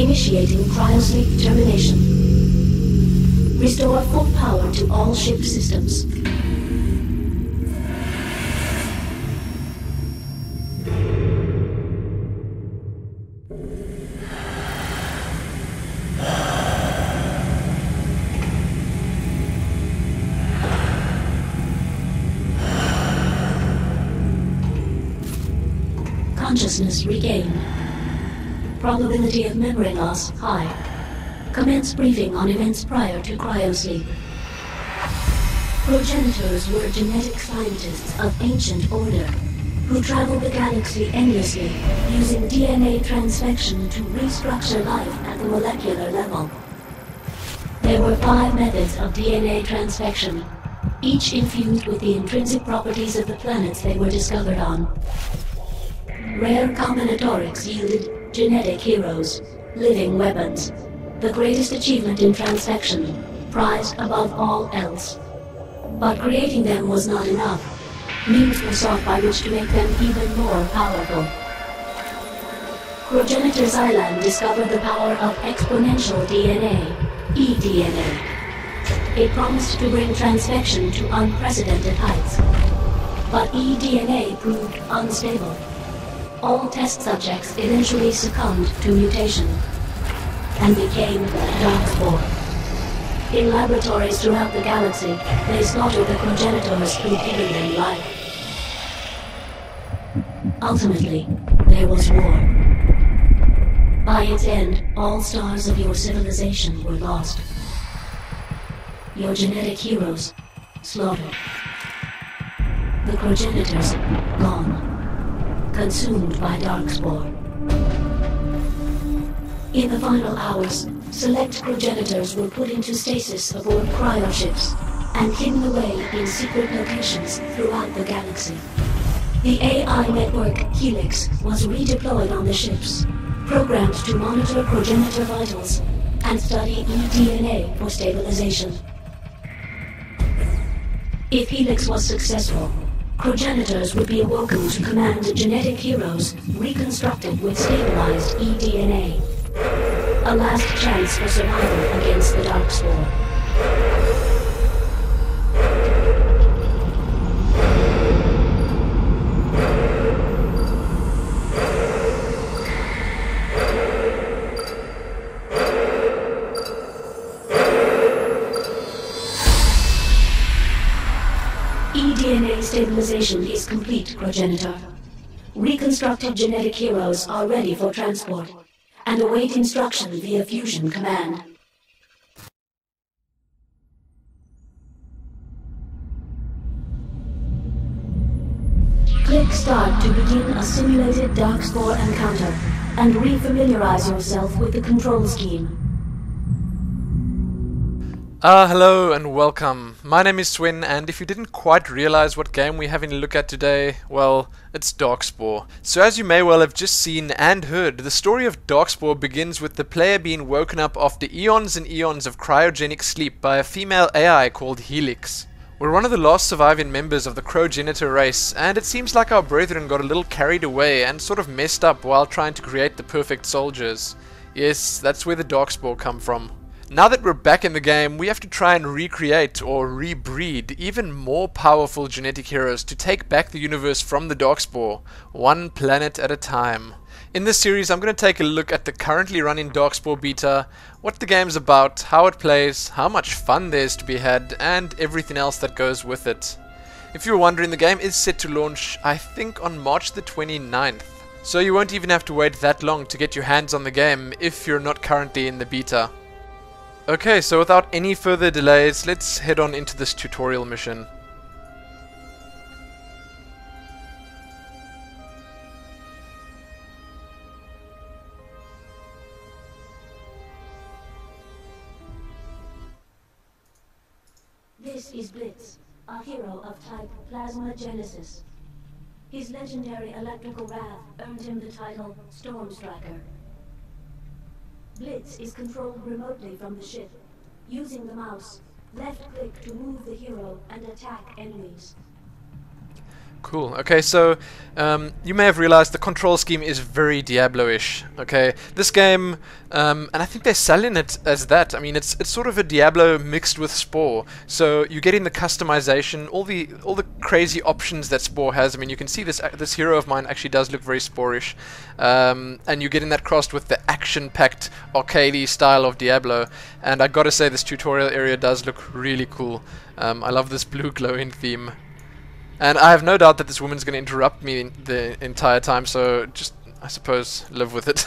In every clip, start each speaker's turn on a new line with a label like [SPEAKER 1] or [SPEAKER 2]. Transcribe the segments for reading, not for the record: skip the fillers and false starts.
[SPEAKER 1] Initiating cryosleep termination. Restore full power to all ship systems. Consciousness regained. Probability of memory loss high. Commence briefing on events prior to cryosleep. Progenitors were genetic scientists of ancient order who traveled the galaxy endlessly using DNA transfection to restructure life at the molecular level. There were 5 methods of DNA transfection, each infused with the intrinsic properties of the planets they were discovered on. Rare combinatorics yielded genetic heroes, living weapons, the greatest achievement in transfection, prized above all else. But creating them was not enough. Means were sought by which to make them even more powerful. Progenitor Xylan discovered the power of exponential DNA, eDNA. It promised to bring transfection to unprecedented heights. But eDNA proved unstable. All test subjects eventually succumbed to mutation and became Darkspore. In laboratories throughout the galaxy, they slaughtered the progenitors who'd given them life. Ultimately, there was war. By its end, all stars of your civilization were lost. Your genetic heroes slaughtered. The progenitors gone. Consumed by Darkspore. In the final hours, select progenitors were put into stasis aboard cryoships and hidden away in secret locations throughout the galaxy. The AI network Helix was redeployed on the ships, programmed to monitor progenitor vitals and study eDNA for stabilization. If Helix was successful, progenitors would be awoken to command genetic heroes reconstructed with stabilized eDNA. A last chance for survival against the Darkspore. eDNA stabilization is complete, progenitor. Reconstructed genetic heroes are ready for transport and await instruction via fusion command. Click Start to begin a simulated Darkspore encounter and refamiliarize yourself with the control scheme.
[SPEAKER 2] Hello and welcome. My name is Swin, and if you didn't quite realize what game we're having a look at today, well, it's Darkspore. So as you may well have just seen and heard, the story of Darkspore begins with the player being woken up after eons and eons of cryogenic sleep by a female AI called Helix. We're one of the last surviving members of the progenitor race, and it seems like our brethren got a little carried away and sort of messed up while trying to create the perfect soldiers. Yes, that's where the Darkspore come from. Now that we're back in the game, we have to try and recreate or rebreed even more powerful genetic heroes to take back the universe from the Darkspore, one planet at a time. In this series, I'm going to take a look at the currently running Darkspore beta, what the game's about, how it plays, how much fun there's to be had, and everything else that goes with it. If you're wondering, the game is set to launch, I think, on March the 29th. So you won't even have to wait that long to get your hands on the game if you're not currently in the beta. Okay, so without any further delays, let's head on into this tutorial mission.
[SPEAKER 1] This is Blitz, a hero of type Plasma Genesis. His legendary electrical wrath earned him the title Storm Striker. Blitz is controlled remotely from the ship, using the mouse, left click to move the hero and attack enemies.
[SPEAKER 2] Cool. Okay, so you may have realized the control scheme is very Diablo-ish. Okay, this game, and I think they're selling it as that. I mean, it's sort of a Diablo mixed with Spore. So you get in the customization, all the crazy options that Spore has. I mean, you can see this hero of mine actually does look very Spore-ish, and you get in that crossed with the action-packed arcadey style of Diablo. And I gotta say, this tutorial area does look really cool. I love this blue glowing theme. And I have no doubt that this woman's going to interrupt me the entire time, so just, I suppose, live with it.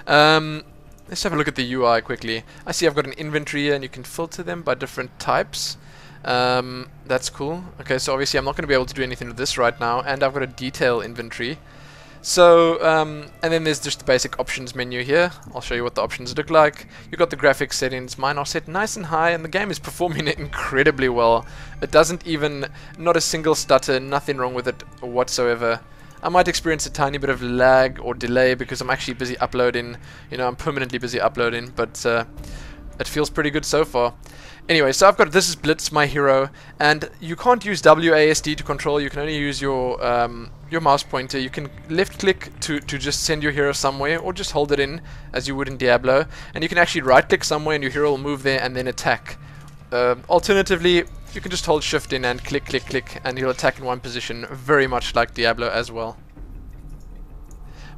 [SPEAKER 2] Let's have a look at the UI quickly. I see I've got an inventory here, and you can filter them by different types. That's cool. Okay, so obviously I'm not going to be able to do anything with this right now, and I've got a detail inventory. So, and then there's just the basic options menu here. I'll show you what the options look like. You've got the graphics settings. Mine are set nice and high, and the game is performing incredibly well. It doesn't even, not a single stutter, nothing wrong with it whatsoever. I might experience a tiny bit of lag or delay because I'm actually busy uploading. You know, I'm permanently busy uploading, but it feels pretty good so far. Anyway, so I've got, this is Blitz, my hero, and you can't use WASD to control. You can only use your mouse pointer. You can left click to just send your hero somewhere, or just hold it in as you would in Diablo, and you can actually right click somewhere and your hero will move there and then attack. Alternatively, you can just hold shift in and click click click and he'll attack in one position, very much like Diablo as well.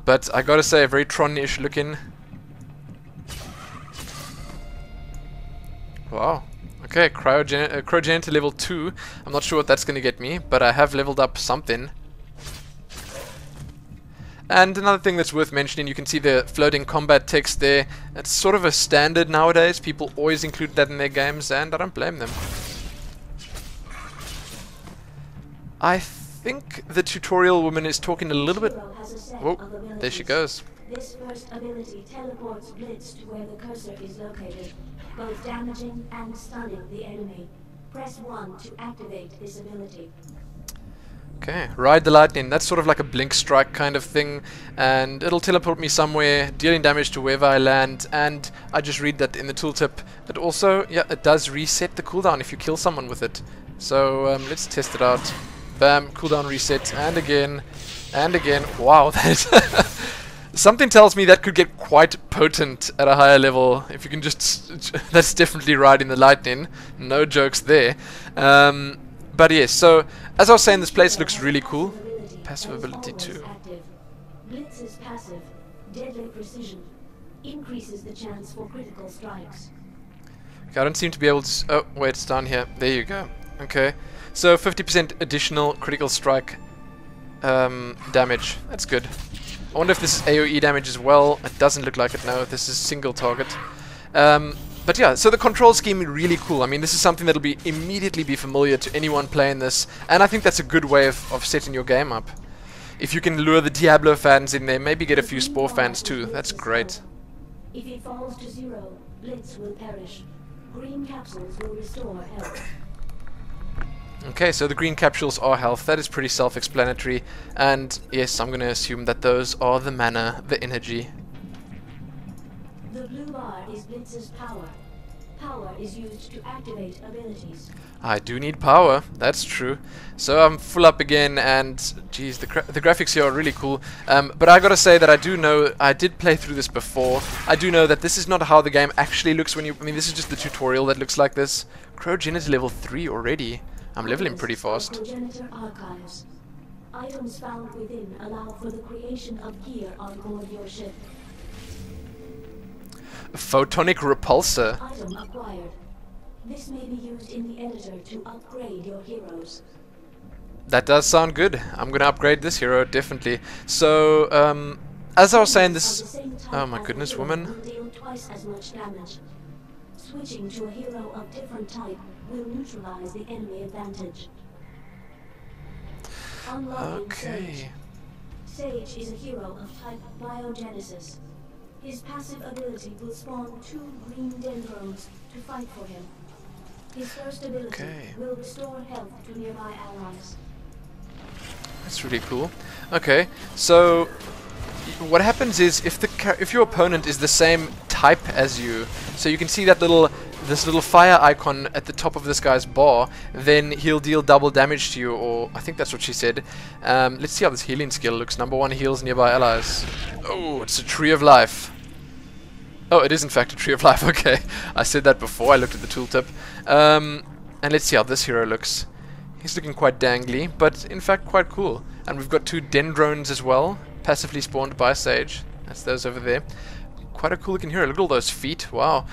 [SPEAKER 2] But I gotta say, very Tron-ish looking. Wow. Okay, Cryogenitor level 2. I'm not sure what that's going to get me, but I have leveled up something. And another thing that's worth mentioning, you can see the floating combat text there. It's sort of a standard nowadays. People always include that in their games, and I don't blame them. I think the tutorial woman is talking a little bit... Whoa, there she goes.
[SPEAKER 1] This first ability teleports Blitz to where the cursor is located, both damaging and stunning the enemy. Press 1 to activate this ability.
[SPEAKER 2] Okay, ride the lightning. That's sort of like a blink strike kind of thing, and it'll teleport me somewhere, dealing damage to wherever I land. And I just read that in the tooltip. But also, yeah, it does reset the cooldown if you kill someone with it. So let's test it out. Bam, cooldown reset, and again, and again. Wow, that. Something tells me that could get quite potent at a higher level if you can just... That's definitely riding the lightning. No jokes there. But yes, so as I was saying, this place looks really cool. Passive ability too.
[SPEAKER 1] Blitz is passive. Deadly precision. Increases the chance for critical strikes.
[SPEAKER 2] Okay, I don't seem to be able to... Oh, wait, it's down here. There you go. Okay. So 50% additional critical strike damage. That's good. I wonder if this is AoE damage as well. It doesn't look like it, no. This is single target. But yeah, so the control scheme is really cool. I mean, this is something that'll be immediately be familiar to anyone playing this, and I think that's a good way of setting your game up. If you can lure the Diablo fans in there, maybe get a few Spore fans too. That's great.
[SPEAKER 1] If it falls to 0, Blitz will perish. Green capsules will restore health.
[SPEAKER 2] Okay, so the green capsules are health. That is pretty self-explanatory. And yes, I'm going to assume that those are the mana, the energy.
[SPEAKER 1] The blue bar is Blitz's power. Power is used to activate abilities.
[SPEAKER 2] I do need power, that's true. So I'm full up again, and geez, the graphics here are really cool. But I gotta say that I do know, I did play through this before. I do know that this is not how the game actually looks when you... I mean, this is just the tutorial that looks like this. Cryogenitor level 3 already. I'm leveling pretty fast.
[SPEAKER 1] Cryogenitor archives. Items found within allow for the creation of gear on board your ship.
[SPEAKER 2] A photonic repulsor.
[SPEAKER 1] Item acquired. This may be used in the editor to upgrade your heroes.
[SPEAKER 2] That does sound good. I'm gonna upgrade this hero, definitely. So, as I was saying, this... Oh my goodness, woman.
[SPEAKER 1] Will deal twice as much damage. Switching to a hero of different type will neutralize the enemy advantage. Unlocking
[SPEAKER 2] Okay.
[SPEAKER 1] Sage. Sage is a hero of type Biogenesis. His passive ability will spawn 2 green dendrons to fight for him. His first ability will restore health to nearby allies.
[SPEAKER 2] That's really cool. Okay, so what happens is if your opponent is the same type as you. So you can see that this little fire icon at the top of this guy's bar, then he'll deal double damage to you, or I think that's what she said. Let's see how this healing skill looks. Number 1 heals nearby allies. Oh, it's a tree of life. Oh, it is in fact a tree of life. Okay, I said that before I looked at the tooltip. And let's see how this hero looks. He's looking quite dangly, but in fact quite cool. And we've got 2 dendrones as well, passively spawned by Sage. That's those over there. Quite a cool looking hero. Look at all those feet. Wow.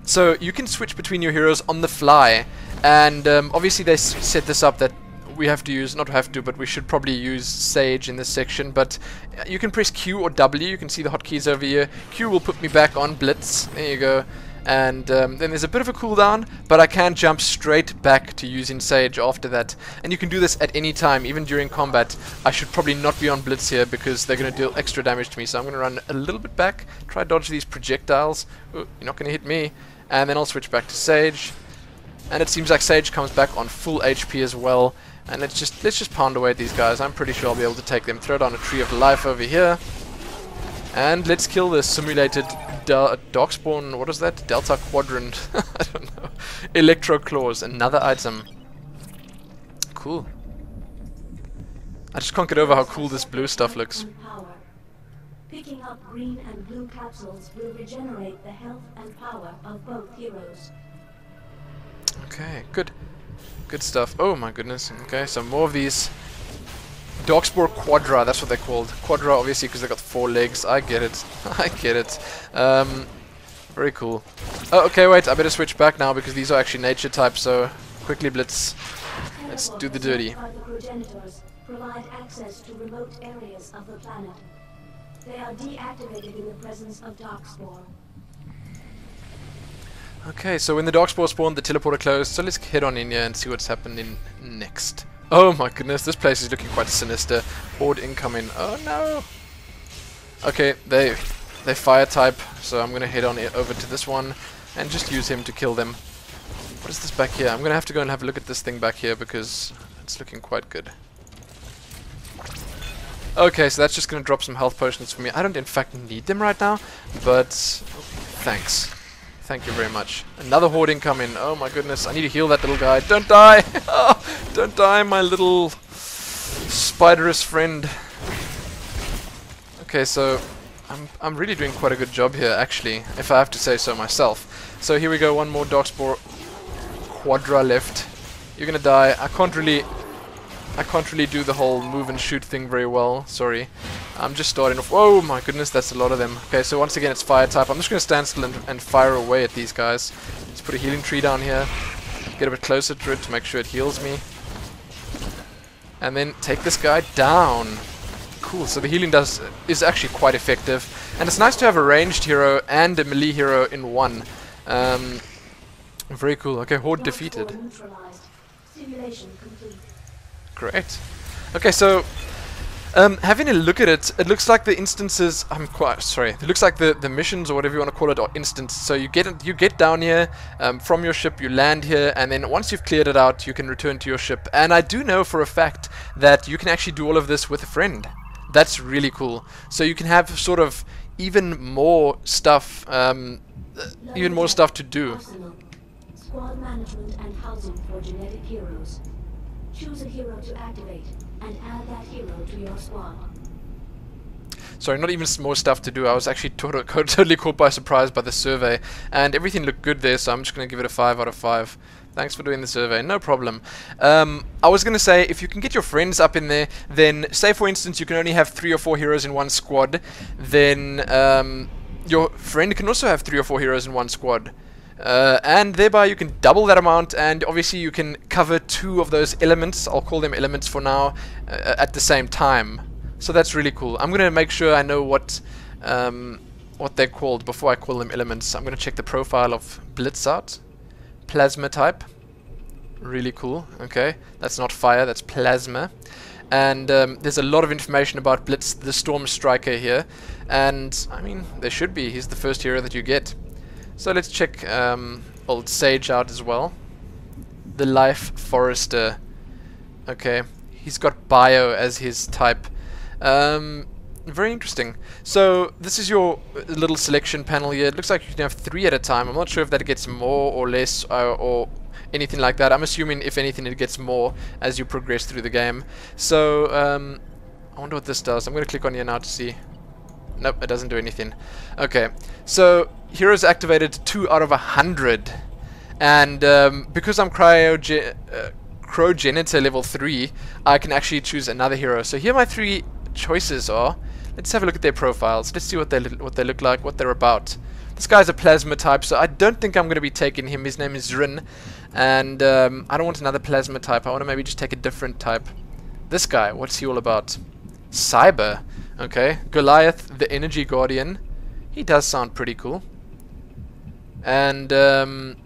[SPEAKER 2] So you can switch between your heroes on the fly, and obviously they set this up that we have to use, not have to, but we should probably use Sage in this section. But you can press Q or W. You can see the hotkeys over here. Q will put me back on Blitz. There you go. And then there's a bit of a cooldown, but I can jump straight back to using Sage after that. And you can do this at any time, even during combat. I should probably not be on Blitz here because they're going to deal extra damage to me. So I'm going to run a little bit back, try to dodge these projectiles. Ooh, you're not going to hit me. And then I'll switch back to Sage. And it seems like Sage comes back on full HP as well. And let's just pound away at these guys. I'm pretty sure I'll be able to take them. Throw down a tree of life over here. And let's kill this simulated Darkspawn, what is that? Delta Quadrant. I don't know. Electro Claws, another item. Cool. I just can't get over how cool this blue stuff looks.
[SPEAKER 1] Picking up green and blue capsules will regenerate the health and power of both heroes.
[SPEAKER 2] Okay, good. Good stuff. Oh my goodness. Okay, so more of these. Darkspore Quadra, that's what they're called. Quadra, obviously, because they've got 4 legs. I get it. I get it. Very cool. Oh, okay, wait. I better switch back now because these are actually nature types. So quickly, Blitz. Let's do the dirty.
[SPEAKER 1] Provide access to remote areas of the planet. They are deactivated in the presence of Darkspore.
[SPEAKER 2] Okay, so when the Darkspore spawned, the teleporter closed. So let's head on in here and see what's happening next. Oh my goodness, this place is looking quite sinister. Horde incoming. Oh no! Okay, they fire type, so I'm gonna head on over to this one and just use him to kill them. What is this back here? I'm gonna have to go and have a look at this thing back here because it's looking quite good. Okay, so that's just gonna drop some health potions for me. I don't in fact need them right now, but thanks. Thank you very much. Another horde incoming. Oh my goodness, I need to heal that little guy. Don't die! Oh, don't die, my little spiderous friend. Okay, so I'm really doing quite a good job here, actually, if I have to say so myself. So here we go, one more Darkspore Quadra left. You're gonna die. I can't really do the whole move and shoot thing very well. Sorry. I'm just starting off. Oh my goodness, that's a lot of them. Okay, so once again it's fire type. I'm just going to stand still and fire away at these guys. Let's put a healing tree down here. Get a bit closer to it to make sure it heals me. And then take this guy down. Cool, so the healing is actually quite effective. And it's nice to have a ranged hero and a melee hero in one. Very cool. Okay, horde defeated.
[SPEAKER 1] Simulation complete.
[SPEAKER 2] Great. Okay, so having a look at it, it looks like the instances. It looks like the missions or whatever you want to call it are instance. So you get down here from your ship, you land here, and then once you've cleared it out, you can return to your ship. And I do know for a fact that you can actually do all of this with a friend. That's really cool. So you can have sort of even more stuff, to do.
[SPEAKER 1] Squad management and housing for genetic heroes. Choose a hero to activate and add that hero to your squad.
[SPEAKER 2] Sorry, not even more stuff to do. I was actually totally caught by surprise by the survey, and everything looked good there, so I'm just going to give it a 5 out of 5. Thanks for doing the survey, no problem. I was going to say, if you can get your friends up in there, then say for instance you can only have 3 or 4 heroes in one squad, then your friend can also have 3 or 4 heroes in one squad. And thereby you can double that amount, and obviously you can cover 2 of those elements, I'll call them elements for now, at the same time. So that's really cool. I'm going to make sure I know what they're called before I call them elements. I'm going to check the profile of Blitz out. Plasma type. Really cool. Okay, that's not fire, that's plasma. And there's a lot of information about Blitz, the Storm Striker here. And, I mean, there should be. He's the first hero that you get. So let's check old Sage out as well. The Life Forester. Okay, he's got Bio as his type. very interesting. So this is your little selection panel here. It looks like you can have 3 at a time. I'm not sure if that gets more or less or anything like that. I'm assuming if anything it gets more as you progress through the game. So I wonder what this does. I'm going to click on here now to see. Nope, it doesn't do anything. Okay, so heroes activated 2 out of 100. And because I'm Crogenitor level 3, I can actually choose another hero. So here my 3 choices are. Let's have a look at their profiles. Let's see what they look like, what they're about. This guy's a plasma type, so I don't think I'm going to be taking him. His name is Rin, and I don't want another plasma type. I want to maybe just take a different type. This guy, what's he all about? Cyber. Okay, Goliath, the Energy Guardian. He does sound pretty cool. And I'm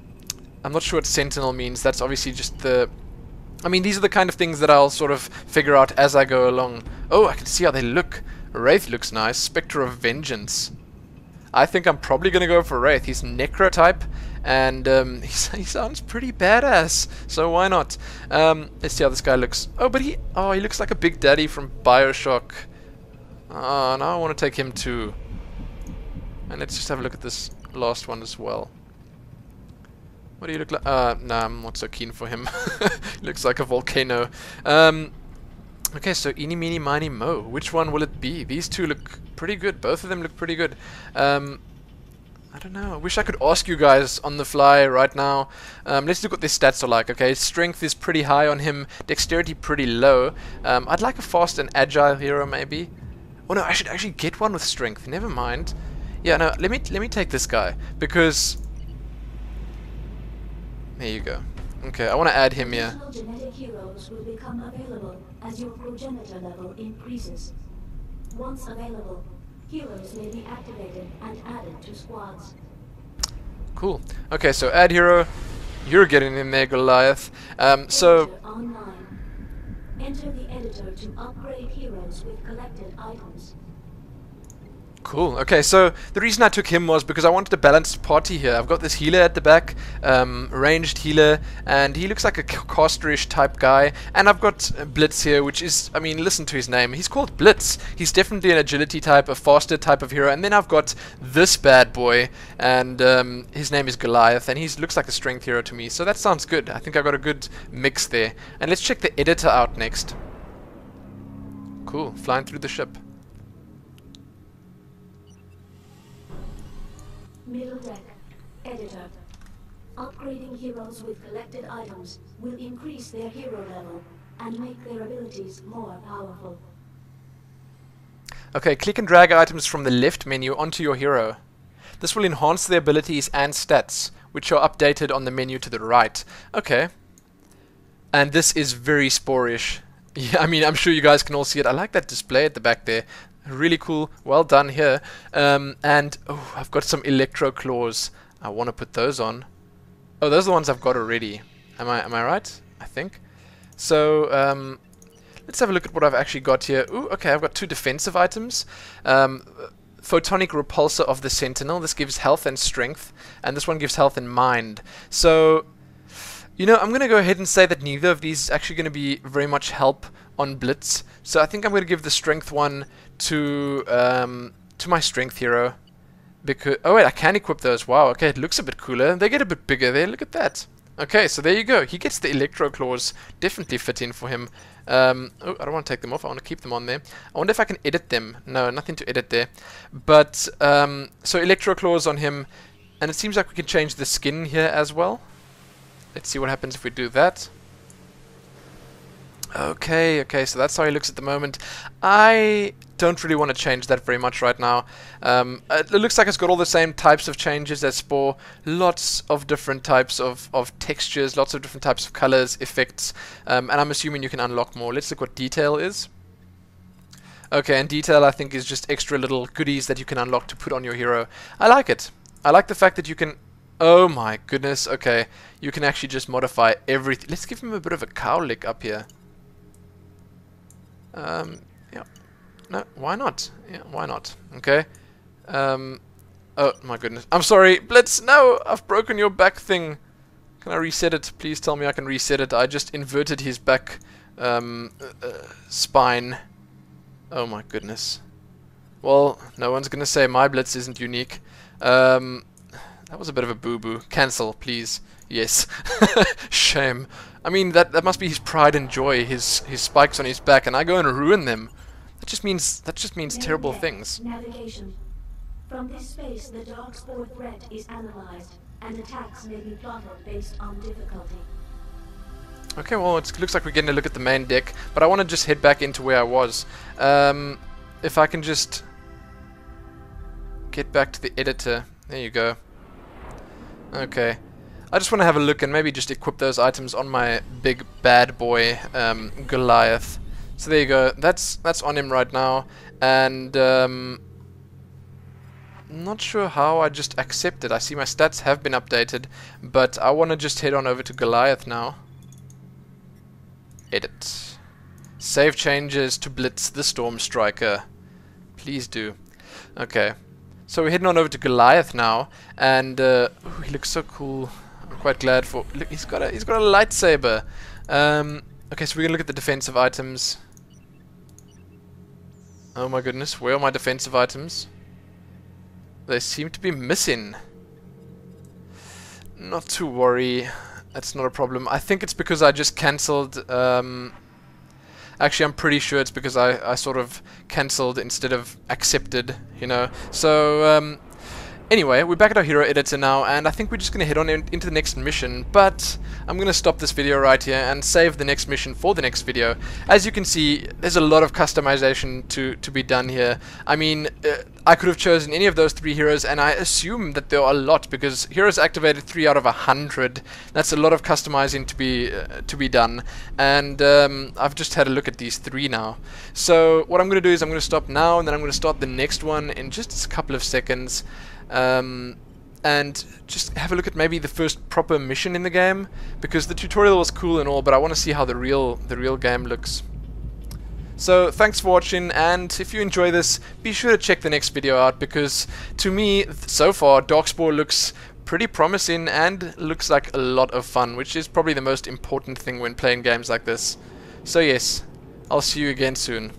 [SPEAKER 2] not sure what Sentinel means. That's obviously just the... I mean, these are the kind of things that I'll sort of figure out as I go along. Oh, I can see how they look. Wraith looks nice. Specter of Vengeance. I think I'm probably going to go for Wraith. He's Necro type, and he sounds pretty badass, so why not? Let's see how this guy looks. Oh, but he looks like a Big Daddy from Bioshock. Now I want to take him too. And let's just have a look at this last one as well. What do you look like? Nah, I'm not so keen for him. He looks like a volcano. Okay, so eeny, meeny, miny, mo. Which one will it be? These two look pretty good. Both of them look pretty good. I don't know. I wish I could ask you guys on the fly right now. Let's look what their stats are like. Okay, strength is pretty high on him. Dexterity pretty low. I'd like a fast and agile hero maybe. Oh no, I should actually get one with strength. Never mind. Yeah, no. Let me take this guy because. There you go. Okay, I want to add him here.
[SPEAKER 1] Additional genetic heroes will become available as your progenitor level increases. Once available, heroes may be activated and added to squads.
[SPEAKER 2] Cool. Okay, so add hero. You're getting in there, Goliath. So.
[SPEAKER 1] Editor online. Enter the editor to upgrade heroes with collected items.
[SPEAKER 2] Cool. Okay, so the reason I took him was because I wanted a balanced party here. I've got this healer at the back, ranged healer, and he looks like a casterish type guy. And I've got Blitz here, which is, I mean, listen to his name. He's called Blitz. He's definitely an agility type, a faster type of hero. And then I've got this bad boy, and his name is Goliath, and he looks like a strength hero to me. So that sounds good. I think I got a good mix there. And let's check the editor out next. Cool. Flying through the ship.
[SPEAKER 1] Middle deck. Editor. Upgrading heroes with collected items will increase their hero level and make their abilities more powerful.
[SPEAKER 2] Okay, click and drag items from the left menu onto your hero. This will enhance their abilities and stats, which are updated on the menu to the right. Okay. And this is very Spore-ish. Yeah, I mean, I'm sure you guys can all see it. I like that display at the back there. Really cool. Well done here. And oh, I've got some electro claws. I want to put those on. Oh, those are the ones I've got already. Am I right? I think. So let's have a look at what I've actually got here. Ooh, okay, I've got 2 defensive items. Photonic Repulsor of the Sentinel. This gives health and strength, and this one gives health and mind. So, you know, I'm going to go ahead and say that neither of these is actually going to be very much help on Blitz. So I think I'm going to give the strength one to my strength hero. Because oh wait, I can equip those. Wow, okay, it looks a bit cooler. They get a bit bigger there. Look at that. Okay, so there you go. He gets the electro claws. Definitely fit in for him. Oh, I don't want to take them off. I want to keep them on there. I wonder if I can edit them. No, nothing to edit there. But so electro claws on him, and it seems like we can change the skin here as well. Let's see what happens if we do that. Okay, so that's how he looks at the moment. I don't really want to change that very much right now. It looks like it's got all the same types of changes as Spore. Lots of different types of textures, lots of different types of colors, effects, and I'm assuming you can unlock more. Let's look what detail is. Okay, and detail I think is just extra little goodies that you can unlock to put on your hero. I like it. I like the fact that you can... Oh my goodness, okay. You can actually just modify everything. Let's give him a bit of a cow lick up here. Yeah. No, why not? Yeah, why not? Okay. Oh my goodness. I'm sorry, Blitz. No, I've broken your back thing. Can I reset it? Please tell me I can reset it. I just inverted his back spine. Oh my goodness. Well, no one's gonna say my blitz isn't unique. That was a bit of a boo-boo. Cancel, please. Yes. Shame. I mean, that must be his pride and joy, his spikes on his back, and I go and ruin them. That just means terrible things.
[SPEAKER 1] Navigation. From this space, the Darkspore threat is analyzed, and attacks may be plotted based on difficulty.
[SPEAKER 2] Okay, well, it looks like we're getting a look at the main deck, but I want to just head back into where I was. If I can just get back to the editor. There you go. Okay. I just want to have a look and maybe just equip those items on my big bad boy Goliath. So there you go. That's on him right now, and not sure how. I just accept it. I see my stats have been updated, but I want to just head on over to Goliath now. Edit. Save changes to Blitz the Storm Striker. Please do. Okay. So we're heading on over to Goliath now, and ooh, he looks so cool. I'm quite glad for. Look, he's got a lightsaber. Okay, so we're gonna look at the defensive items. Oh my goodness, where are my defensive items? They seem to be missing. Not to worry, that's not a problem. I think it's because I just cancelled. Actually, I'm pretty sure it's because I sort of cancelled instead of accepted, you know. So, anyway, we're back at our hero editor now, and I think we're just going to head on into the next mission, but I'm going to stop this video right here and save the next mission for the next video. As you can see, there's a lot of customization to be done here. I mean, I could have chosen any of those 3 heroes, and I assume that there are a lot, because heroes activated 3 out of 100. That's a lot of customizing to be done, and I've just had a look at these 3 now. So what I'm going to do is I'm going to stop now, and then I'm going to start the next one in just a couple of seconds. And just have a look at maybe the first proper mission in the game, because the tutorial was cool and all, but I want to see how the real game looks. So thanks for watching, and if you enjoy this, be sure to check the next video out, because to me, so far, Darkspore looks pretty promising and looks like a lot of fun, which is probably the most important thing when playing games like this. So yes, I'll see you again soon.